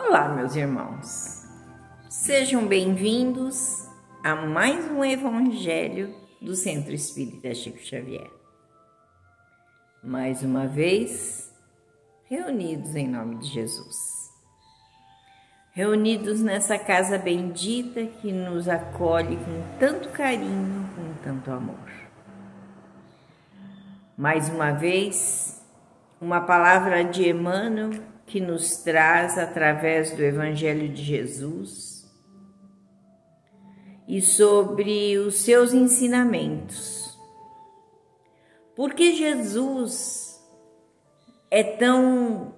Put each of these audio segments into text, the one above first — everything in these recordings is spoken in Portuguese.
Olá, meus irmãos, sejam bem-vindos a mais um Evangelho do Centro Espírita Chico Xavier. Mais uma vez, reunidos em nome de Jesus, reunidos nessa casa bendita que nos acolhe com tanto carinho, com tanto amor. Mais uma vez, uma palavra de Emmanuel que nos traz através do Evangelho de Jesus e sobre os seus ensinamentos. Porque Jesus é tão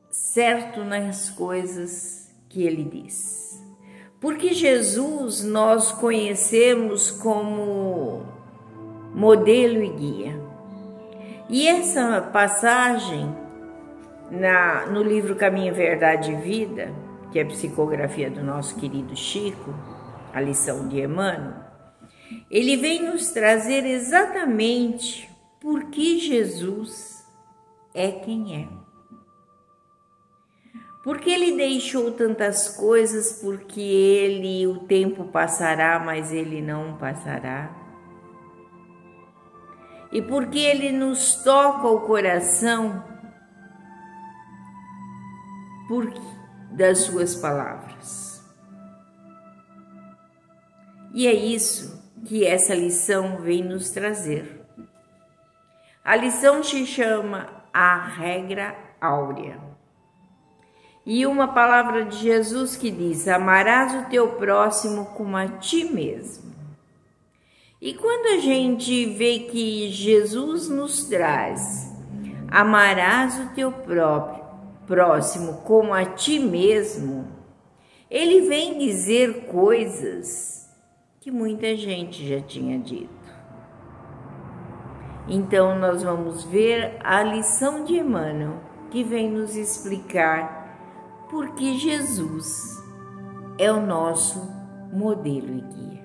certo nas coisas que ele diz. Porque Jesus nós conhecemos como modelo e guia. E essa passagem no livro Caminho, Verdade e Vida, que é a psicografia do nosso querido Chico, a lição de Emmanuel, ele vem nos trazer exatamente por que Jesus é quem é. Porque ele deixou tantas coisas, porque o tempo passará, mas ele não passará. E porque ele nos toca o coração das suas palavras. E é isso que essa lição vem nos trazer. A lição se chama a regra áurea. E uma palavra de Jesus que diz: amarás o teu próximo como a ti mesmo. E quando a gente vê que Jesus nos traz: amarás o teu próximo como a ti mesmo, ele vem dizer coisas que muita gente já tinha dito. Então nós vamos ver a lição de Emmanuel, que vem nos explicar por que Jesus é o nosso modelo e guia.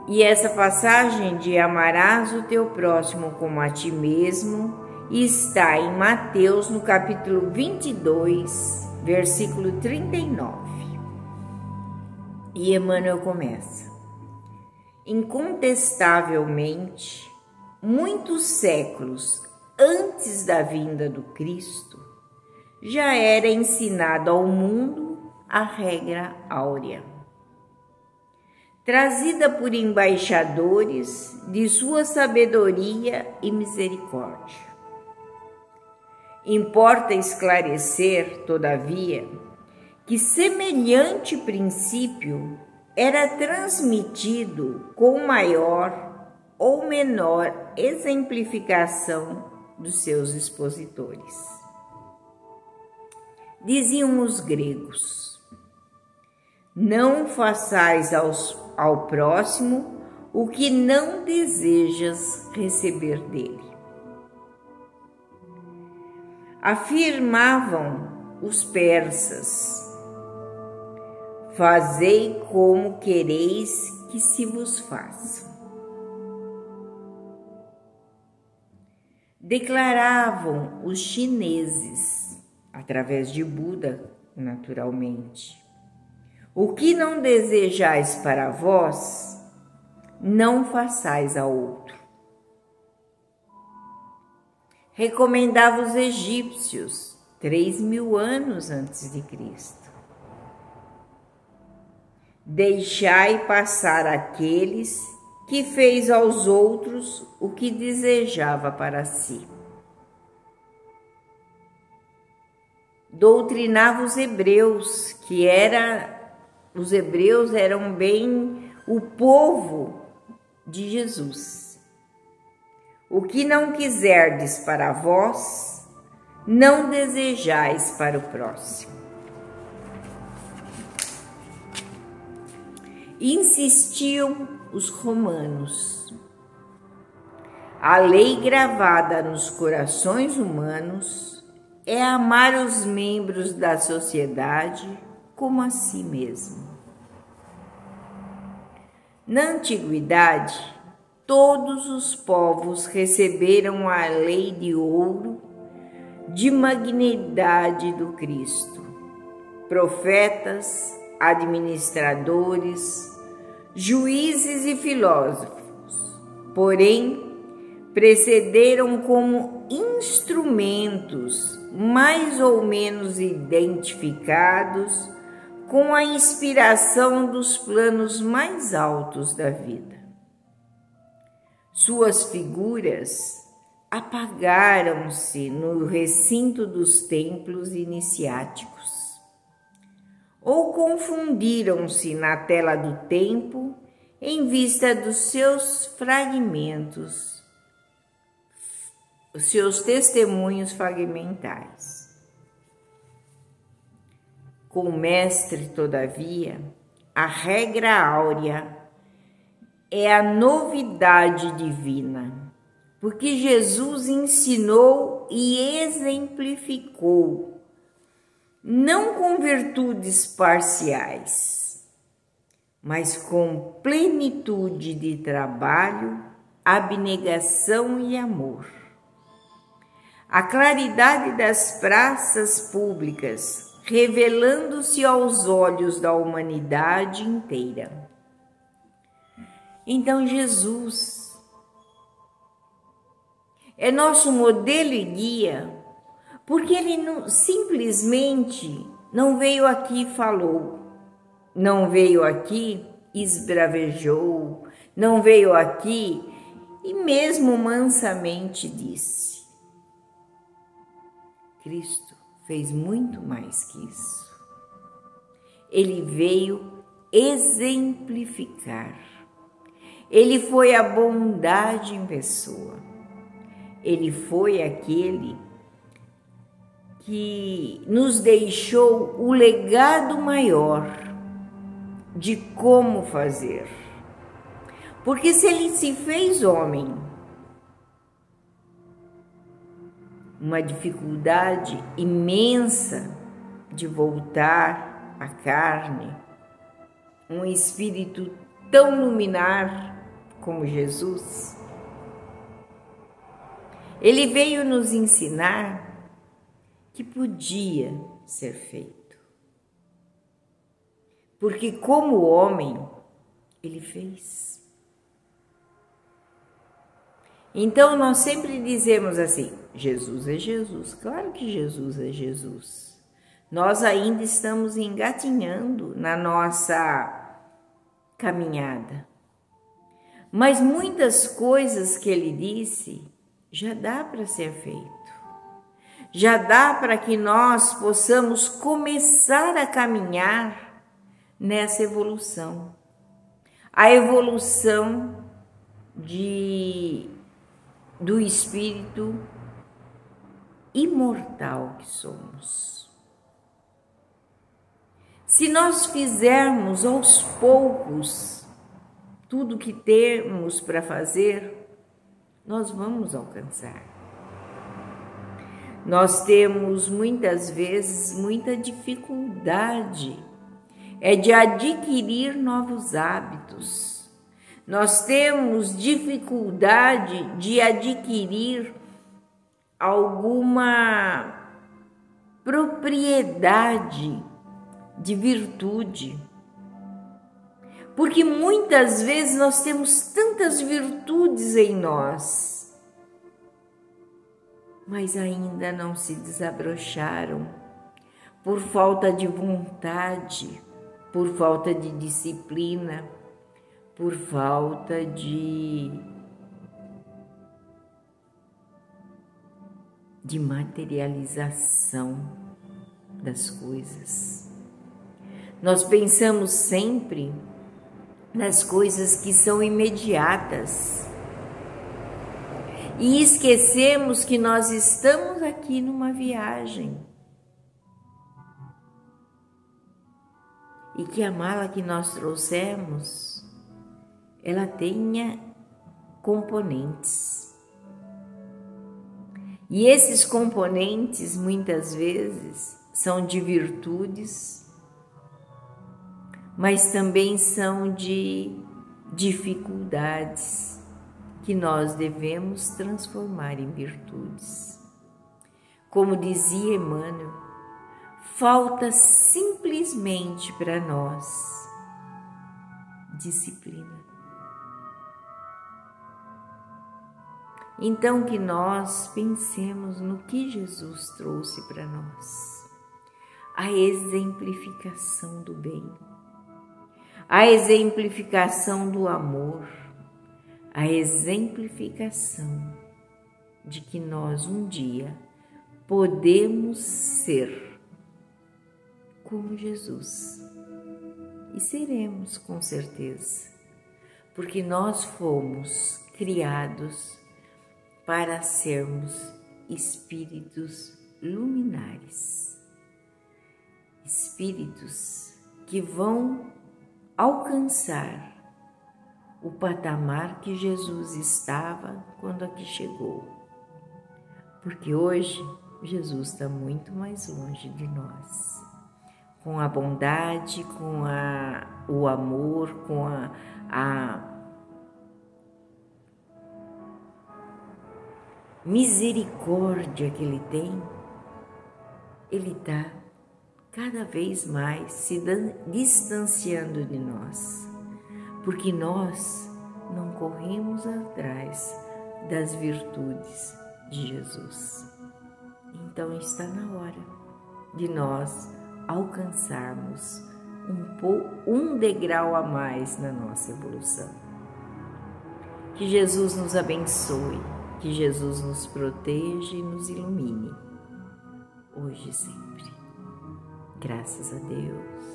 E essa passagem de amarás o teu próximo como a ti mesmo está em Mateus, no capítulo 22, versículo 39. E Emmanuel começa: incontestavelmente, muitos séculos antes da vinda do Cristo, já era ensinado ao mundo a regra áurea, trazida por embaixadores de sua sabedoria e misericórdia. Importa esclarecer, todavia, que semelhante princípio era transmitido com maior ou menor exemplificação dos seus expositores. Diziam os gregos: não façais ao próximo o que não desejas receber dele. Afirmavam os persas: fazei como quereis que se vos faça. Declaravam os chineses, através de Buda, naturalmente: o que não desejais para vós, não façais a outro. Recomendava os egípcios 3.000 anos antes de Cristo: deixai passar aqueles que fez aos outros o que desejava para si. Doutrinava os hebreus, os hebreus eram bem o povo de Jesus: o que não quiserdes para vós, não desejais para o próximo. Insistiam os romanos: a lei gravada nos corações humanos é amar os membros da sociedade como a si mesmo. Na antiguidade, todos os povos receberam a lei de ouro de magnidade do Cristo. Profetas, administradores, juízes e filósofos, porém, precederam como instrumentos mais ou menos identificados com a inspiração dos planos mais altos da vida. Suas figuras apagaram-se no recinto dos templos iniciáticos, ou confundiram-se na tela do tempo em vista dos seus fragmentos, os seus testemunhos fragmentais. Com o Mestre, todavia, a regra áurea é a novidade divina, porque Jesus ensinou e exemplificou, não com virtudes parciais, mas com plenitude de trabalho, abnegação e amor. A claridade das praças públicas, revelando-se aos olhos da humanidade inteira. Então Jesus é nosso modelo e guia, porque ele simplesmente não veio aqui e falou, não veio aqui e esbravejou, não veio aqui e mesmo mansamente disse. Cristo fez muito mais que isso. Ele veio exemplificar. Ele foi a bondade em pessoa. Ele foi aquele que nos deixou o legado maior de como fazer. Porque se ele se fez homem, uma dificuldade imensa de voltar à carne, um espírito tão luminar como Jesus, ele veio nos ensinar que podia ser feito. Porque como homem, ele fez. Então nós sempre dizemos assim, Jesus é Jesus. Claro que Jesus é Jesus. Nós ainda estamos engatinhando na nossa caminhada. Mas muitas coisas que ele disse já dá para ser feito. Já dá para que nós possamos começar a caminhar nessa evolução. A evolução do espírito imortal que somos. Se nós fizermos aos poucos tudo que temos para fazer, nós vamos alcançar. Nós temos muitas vezes muita dificuldade de adquirir novos hábitos. Nós temos dificuldade de adquirir alguma propriedade de virtude. Porque muitas vezes nós temos tantas virtudes em nós, mas ainda não se desabrocharam por falta de vontade, por falta de disciplina, por falta de materialização das coisas. Nós pensamos sempre nas coisas que são imediatas e esquecemos que nós estamos aqui numa viagem e que a mala que nós trouxemos, ela tenha componentes. E esses componentes, muitas vezes, são de virtudes, mas também são de dificuldades que nós devemos transformar em virtudes. Como dizia Emmanuel, falta simplesmente para nós disciplina. Então que nós pensemos no que Jesus trouxe para nós. A exemplificação do bem, a exemplificação do amor, a exemplificação de que nós um dia podemos ser como Jesus. E seremos com certeza, porque nós fomos criados para sermos espíritos luminares, espíritos que vão alcançar o patamar que Jesus estava quando aqui chegou. Porque hoje Jesus está muito mais longe de nós. Com a bondade, com o amor, com a misericórdia que Ele tem, Ele está cada vez mais se distanciando de nós, porque nós não corremos atrás das virtudes de Jesus. Então está na hora de nós alcançarmos um degrau a mais na nossa evolução. Que Jesus nos abençoe, que Jesus nos proteja e nos ilumine, hoje e sempre. Graças a Deus.